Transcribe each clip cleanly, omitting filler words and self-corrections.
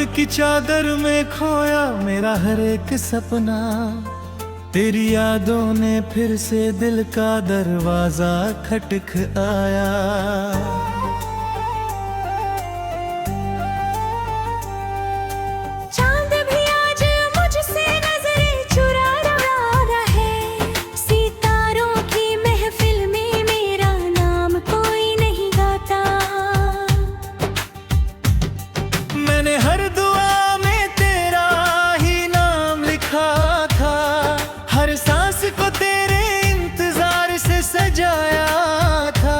की चादर में खोया मेरा हर एक सपना, तेरी यादों ने फिर से दिल का दरवाजा खटखटाया। चांद भी आज मुझसे नजरें चुरा रहा है, सितारों की महफिल में मेरा नाम कोई नहीं गाता। मैंने हर दुआ में तेरा ही नाम लिखा था, हर सांस को तेरे इंतजार से सजाया था।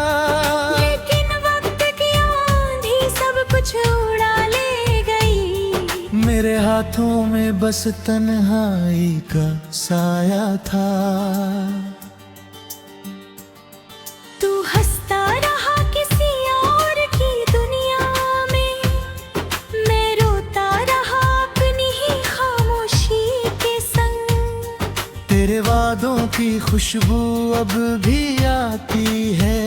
लेकिन वक्त की आंधी सब कुछ उड़ा ले गई, मेरे हाथों में बस तन्हाई का साया था। तू हंसता रहा किसी और की दुनिया में, मैं रोता रहा अपनी ही खामोशी के संग। तेरे वादों की खुशबू अब भी आती है,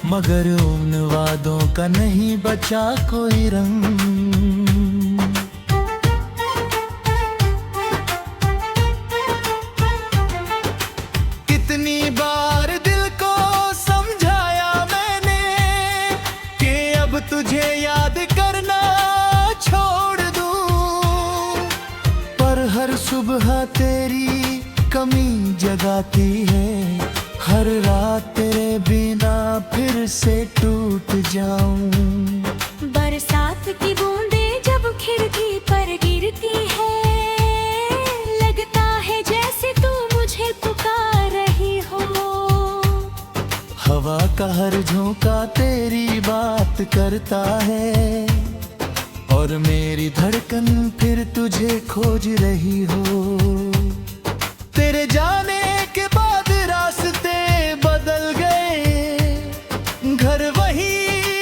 मगर उन वादों का नहीं बचा कोई रंग। कितनी बार दिल को समझाया मैंने कि अब तुझे याद करना छोड़ दूं, पर हर सुबह तेरी कमी जगाती है, हर रात तेरे बिना फिर से टूट जाऊं। बरसात की बूंदें जब खिड़की पर गिरती है, लगता है जैसे तू मुझे पुकार रही हो। हवा का हर झोंका तेरी बात करता है, और मेरी धड़कन फिर तुझे खोज रही हो। तेरे जाने के बाद रास्ते बदल गए, घर वही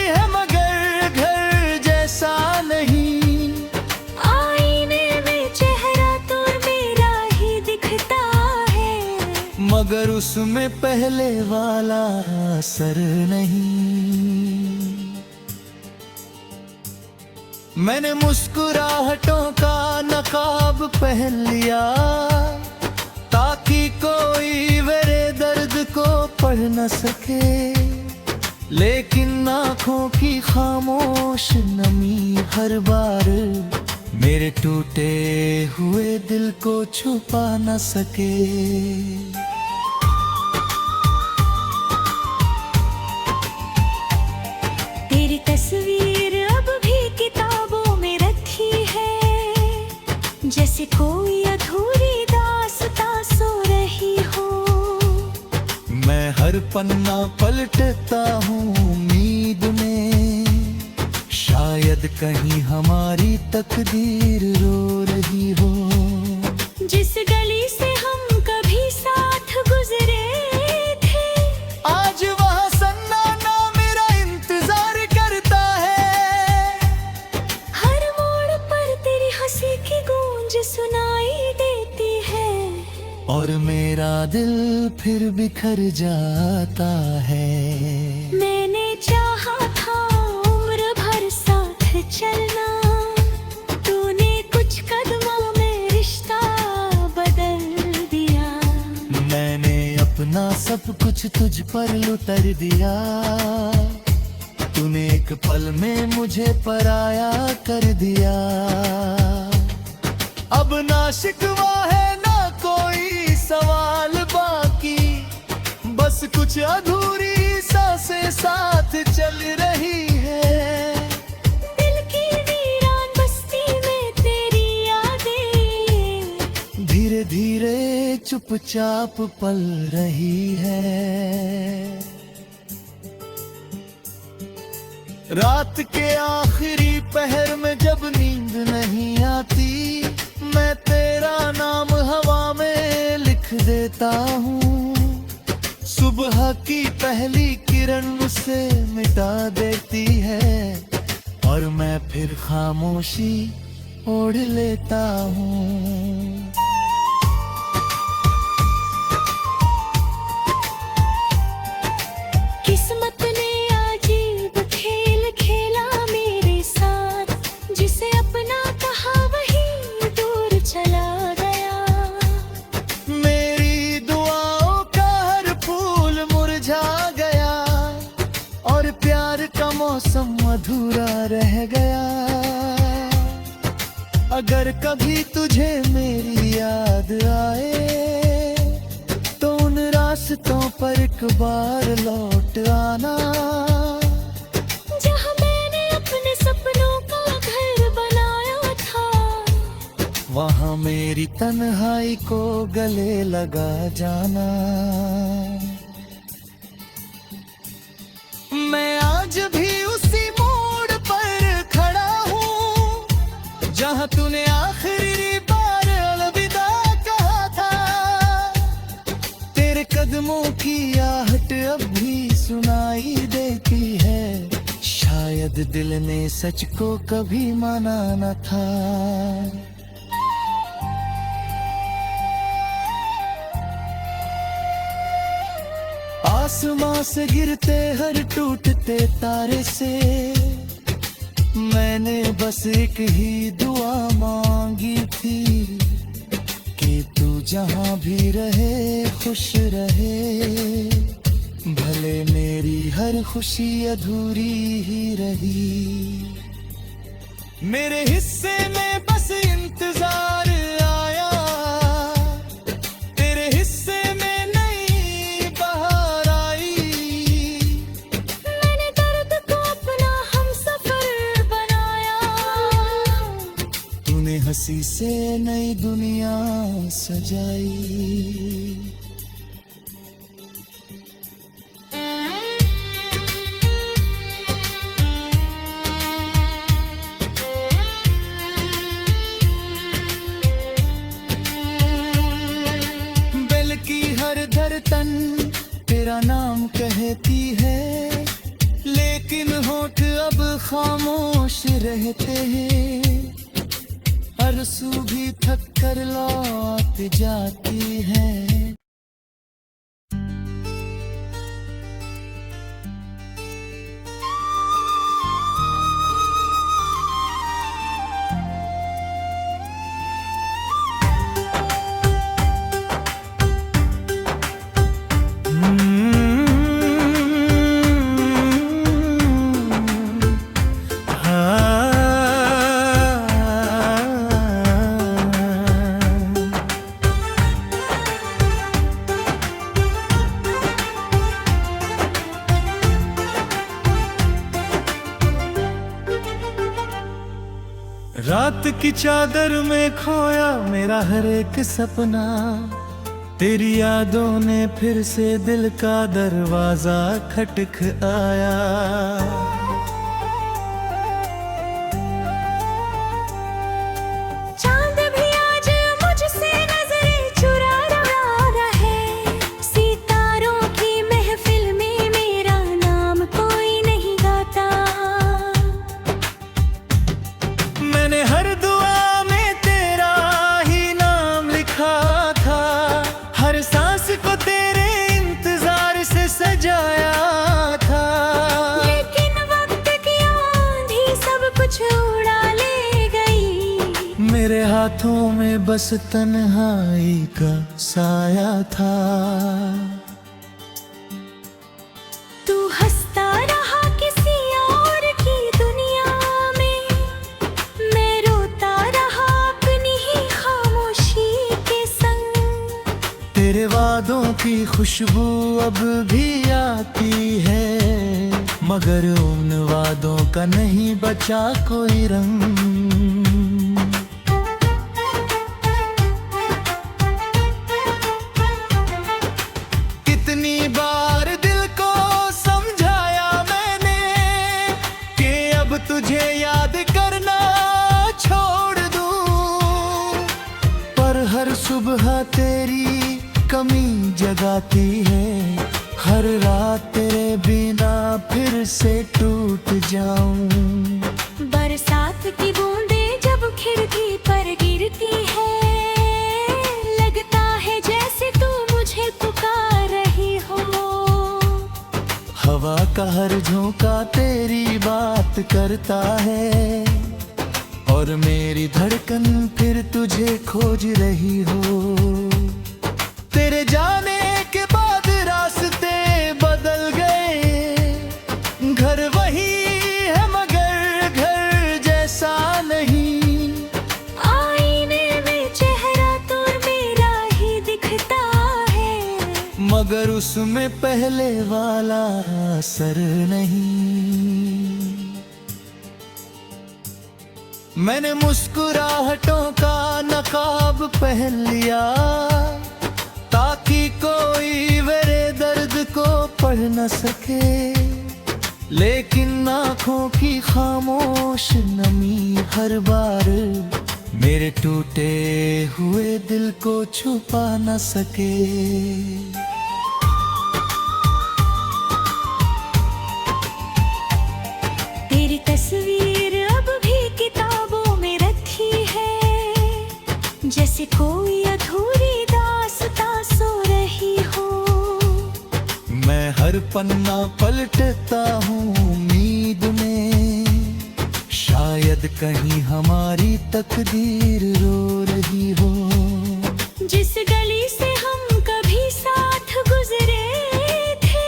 है मगर घर जैसा नहीं। आईने में चेहरा तो मेरा ही दिखता है, मगर उसमें पहले वाला असर नहीं। मैंने मुस्कुराहटों का नकाब पहन लिया, ताकि कोई मेरे दर्द को पढ़ न सके, लेकिन आँखों की खामोश नमी हर बार मेरे टूटे हुए दिल को छुपा न सके। तेरी तस्वीर अब भी किताबों में रखी है, जैसे कोई अधूरी दास्तां सो रही हो। मैं हर पन्ना पलटता हूँ उम्मीद में, शायद कहीं हमारी तकदीर रो रही हो। जिस गली से हम कभी साथ गुजरे थे, आज वहाँ सन्नाटा मेरा इंतजार करता है, हर मोड़ पर तेरी हंसी की गूंज सुनाई देती है, और मेरा दिल फिर बिखर जाता है। मैंने चाहा था उम्र भर साथ चलना, तूने कुछ कदमों में रिश्ता बदल दिया। मैंने अपना सब कुछ तुझ पर उतर दिया, तूने एक पल में मुझे पराया कर दिया। अब ना शिकवा है ना कोई सवाल बाकी, बस कुछ अधूरी सांसें साथ चल रही है। दिल की वीरान बस्ती में तेरी यादें धीरे धीरे चुपचाप पल रही है। रात के आखिरी पहर में जब नींद नहीं आती, मैं तेरा नाम हवा में लिख देता हूँ। सुबह की पहली किरण मुझसे मिटा देती है, और मैं फिर खामोशी ओढ़ लेता हूँ। किस्मत ने अजीब खेल खेला मेरे साथ, जिसे अपना अगर कभी तुझे मेरी याद आए तो उन रास्तों पर एक बार लौट आना, जहाँ मैंने अपने सपनों का घर बनाया था। वहाँ मेरी तन्हाई को गले लगा जाना। मैं आज भी उसी मोड़ पर खड़ा हूँ जहाँ तूने आखिरी बार अलविदा कहा था। तेरे कदमों की आहट अब भी सुनाई देती है, शायद दिल ने सच को कभी माना न था। आसमां से गिरते हर टूटते तारे से मैंने बस एक ही दुआ मांगी थी कि तू जहां भी रहे खुश रहे, भले मेरी हर खुशी अधूरी ही रही। मेरे हिस्से में बस इंतजार आया, तेरे हिस्से में नई बहार आई। मैंने दर्द को अपना हमसफर बनाया, तूने हंसी से नई दुनिया सजाई। धड़कन तेरा नाम कहती है, लेकिन होठ अब खामोश रहते हैं। अरसू भी थक कर लौट जाती है। रात की चादर में खोया मेरा हर एक सपना, तेरी यादों ने फिर से दिल का दरवाजा खटखटाया। चांद भी आज मुझसे नजरें चुरा रहा है, सितारों की महफिल में मेरा नाम कोई नहीं गाता। मैंने हर दुआ में तेरा ही नाम लिखा था, हर सांस को तेरे इंतजार से सजाया था। लेकिन वक्त की आंधी सब कुछ उड़ा ले गई, मेरे हाथों में बस तन्हाई का साया था। तू हंसता रहा किसी और की दुनिया में, मैं रोता रहा अपनी ही खामोशी के संग। तेरे वादों की खुशबू अब भी आती है, मगर उन वादों का नहीं बचा कोई रंग। कितनी बार दिल को समझाया मैंने कि अब तुझे याद करना छोड़ दूं, पर हर सुबह तेरी कमी जगाती है। हर रात तेरे बिना फिर से टूट जाऊं। बरसात की बूंदें जब खिड़की पर गिरती है, लगता है जैसे तू मुझे पुकार रही हो। हवा का हर झोंका तेरी बात करता है, और मेरी धड़कन फिर तुझे खोज रही हो। तेरे जाने के बाद रास्ते बदल गए, घर वही है मगर घर जैसा नहीं। मगर उसमें पहले वाला असर नहीं। मैंने मुस्कुराहटों का नकाब पहन लिया ताकि कोई मेरे दर्द को पढ़ न सके, लेकिन आँखों की खामोश नमी हर बार मेरे टूटे हुए दिल को छुपा न सके। तेरी तस्वीर अब भी किताबों में रखी है, जैसे कोई अधूरी दास्तां सो रही हो। मैं हर पन्ना पलटता हूँ उम्मीद में, शायद कहीं हमारी तकदीर रो रही हो। जिस गली से हम कभी साथ गुजरे थे,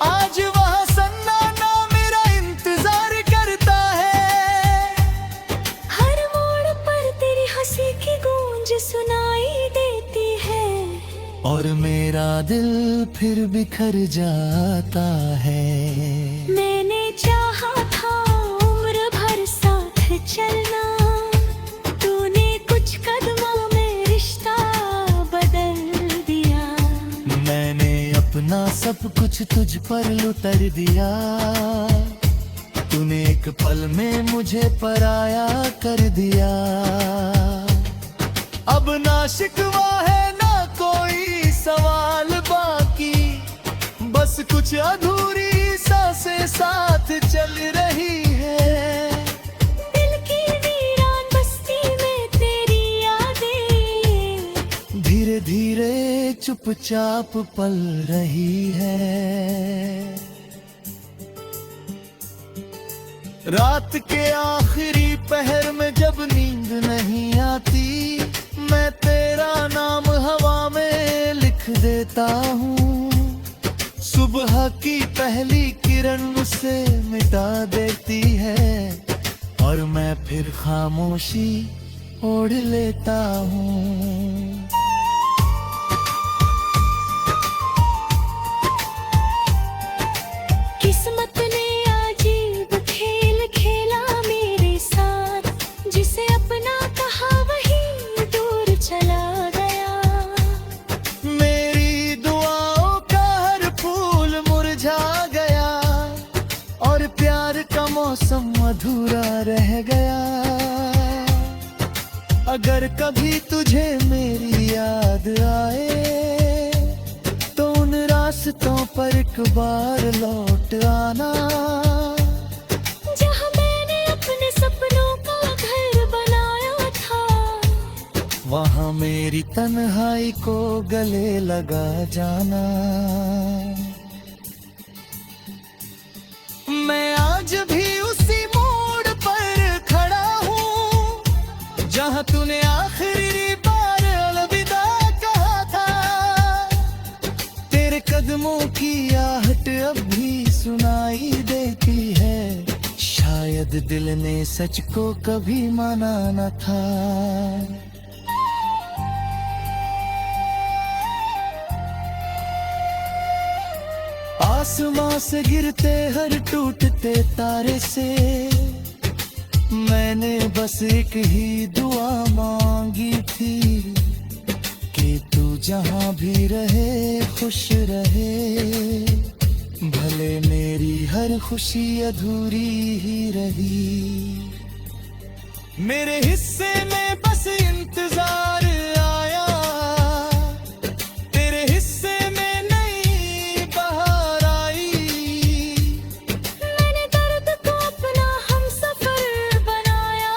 आज वहाँ सन्नाटा मेरा इंतजार करता है। हर मोड़ पर तेरी हंसी की गूंज सुनाई देती है, और मेरा दिल फिर बिखर जाता है। मैंने चाहा था उम्र भर साथ चलना, तूने कुछ कदमों में रिश्ता बदल दिया। मैंने अपना सब कुछ तुझ पर उतर दिया, तूने एक पल में मुझे पराया कर दिया। अब ना शिकवा है ना कोई सवाल बाकी, बस कुछ अधूरी सांसें साथ चल रही है। दिल की वीरान बस्ती में तेरी यादें धीरे धीरे चुपचाप पल रही है। रात के आखिरी पहर में जब नींद नहीं आती, मैं तेरा नाम हवा में लिख देता हूँ। सुबह की पहली किरण उसे मिटा देती है, और मैं फिर खामोशी ओढ़ लेता हूँ। किस्मत ने अजीब खेल खेला मेरे साथ, जिसे अपना कहा वही दूर चला गया। मेरी दुआओं का हर फूल मुरझा गया, और प्यार का मौसम अधूरा रह गया। अगर कभी तुझे मेरी याद आए, तो उन रास्तों पर एक बार लौट आना, जहाँ मैंने अपने सपनों का घर बनाया था। वहाँ मेरी तन्हाई को गले लगा जाना। मैं आज भी उसी मोड़ पर खड़ा हूँ, जहाँ तूने आखिरी बार अलविदा कहा था। तेरे कदमों की आहट अब भी सुनाई देती है, शायद दिल ने सच को कभी माना न था। आसमां से गिरते हर टूटते तारे से मैंने बस एक ही दुआ मांगी थी, कि तू जहां भी रहे खुश रहे। भले मेरी हर खुशी अधूरी ही रही, मेरे हिस्से में बस इंतजार आया, तेरे हिस्से में नई बहार आई। मैंने दर्द को अपना हमसफर बनाया,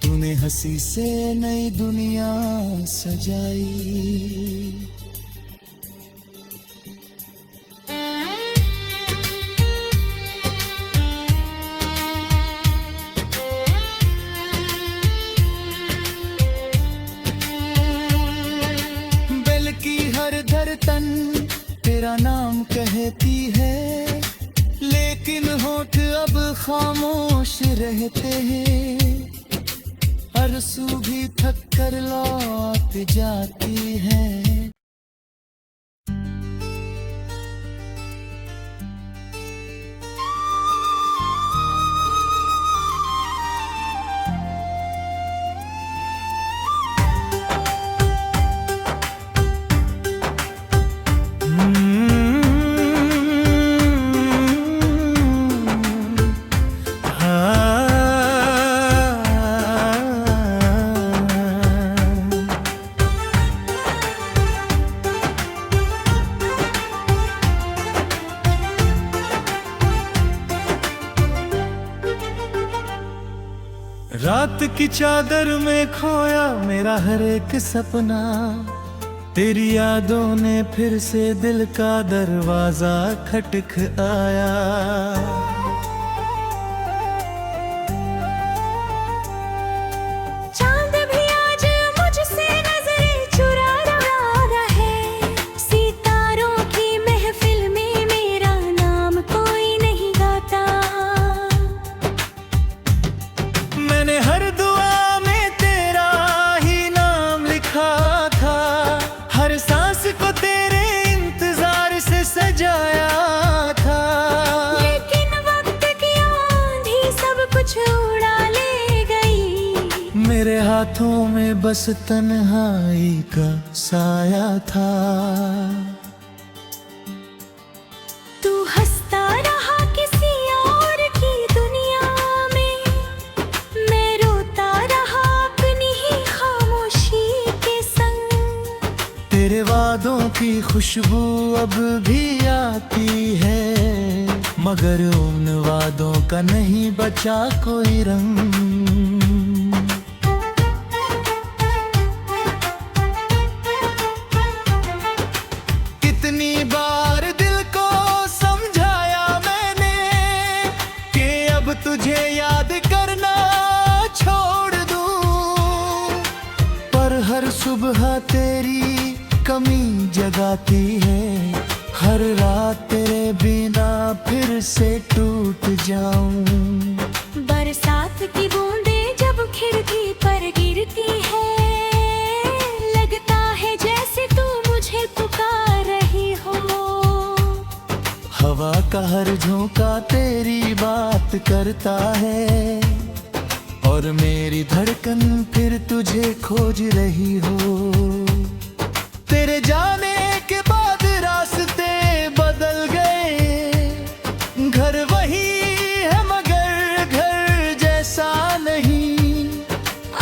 तूने हंसी से नई दुनिया सजाई। धड़कन तेरा नाम कहती है, लेकिन होठ अब खामोश रहते हैं। आरज़ू भी थक कर लौट जाती है। रात की चादर में खोया मेरा हर एक सपना, तेरी यादों ने फिर से दिल का दरवाजा खटखटाया। चांद भी आज मुझसे नजरें चुरा रहा है, सितारों की महफिल में मेरा नाम कोई नहीं गाता। मैंने हर दुआ में तेरा ही नाम लिखा था, हर सांस को तेरे इंतजार से सजाया था। लेकिन वक्त की आंधी सब कुछ उड़ा ले गई, मेरे हाथों में बस तन्हाई का साया था। तू हंसता रहा किसी और की दुनिया में, मैं रोता रहा अपनी ही खामोशी के संग। तेरे वादों की खुशबू अब भी आती है, मगर उन वादों का नहीं बचा कोई रंग। कितनी बार दिल को समझाया मैंने कि अब तुझे याद करना छोड़ दूं, पर हर सुबह तेरी कमी जगाती है, हर रात तेरे बिना फिर से टूट जाऊं। बरसात की बूंदें जब खिड़की पर गिरती है, लगता है जैसे तू मुझे पुकार रही हो। हवा का हर झोंका तेरी बात करता है, और मेरी धड़कन फिर तुझे खोज रही हो। तेरे जाने के बाद रास्ते बदल गए, घर वही है मगर घर जैसा नहीं।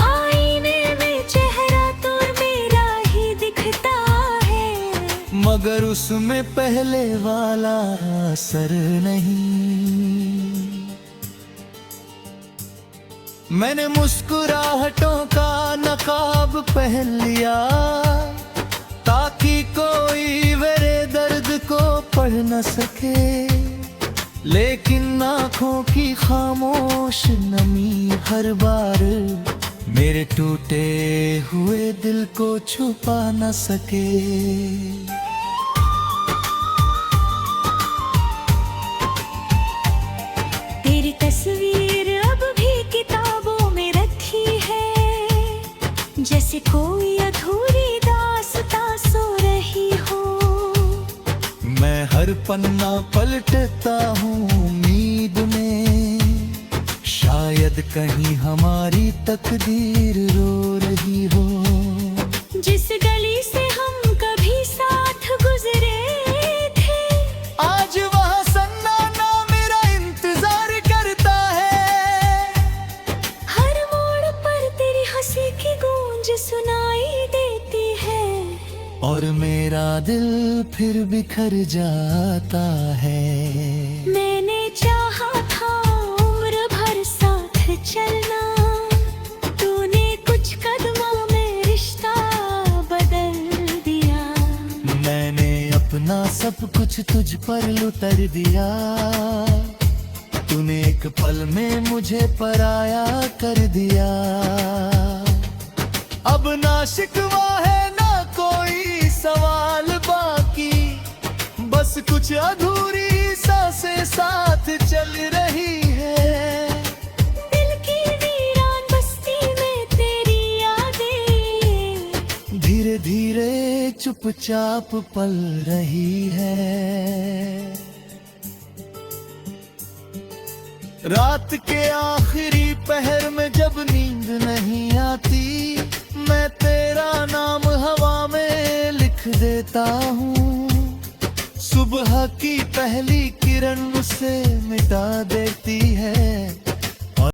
आईने में चेहरा तो मेरा ही दिखता है, मगर उसमें पहले वाला असर नहीं। मैंने मुस्कुराहटों का नकाब पहन लिया, ताकि कोई मेरे दर्द को पढ़ न सके, लेकिन आँखों की खामोश नमी हर बार मेरे टूटे हुए दिल को छुपा न सके। तेरी तस्वीर अब भी किताबों में रखी है, जैसे कोई अधूरी दास्तां सो रही हो। मैं हर पन्ना पलटता हूँ उम्मीद में, शायद कहीं हमारी तकदीर रो रही हो। जिस गली से हम कभी साथ गुजरे थे, आज वहाँ सन्नाटा मेरा इंतजार करता है, हर मोड़ पर तेरी हंसी की गूंज सुनाई देती है, और मेरा दिल फिर बिखर जाता है। मैंने चाहा था उम्र भर साथ चलना, तूने कुछ कदमों में रिश्ता बदल दिया। मैंने अपना सब कुछ तुझ पर उतर दिया, तूने एक पल में मुझे पराया कर दिया। अब ना शिकवा है ना कोई सवाल बाकी, बस कुछ अधूरी सांसें साथ चल रही है। दिल की वीरान बस्ती में तेरी यादें धीरे धीरे चुपचाप पल रही है। रात के आखिरी पहर में जब नींद नहीं आती, मैं तेरा नाम हवा में लिख देता हूँ। सुबह की पहली किरण उसे मिटा देती है,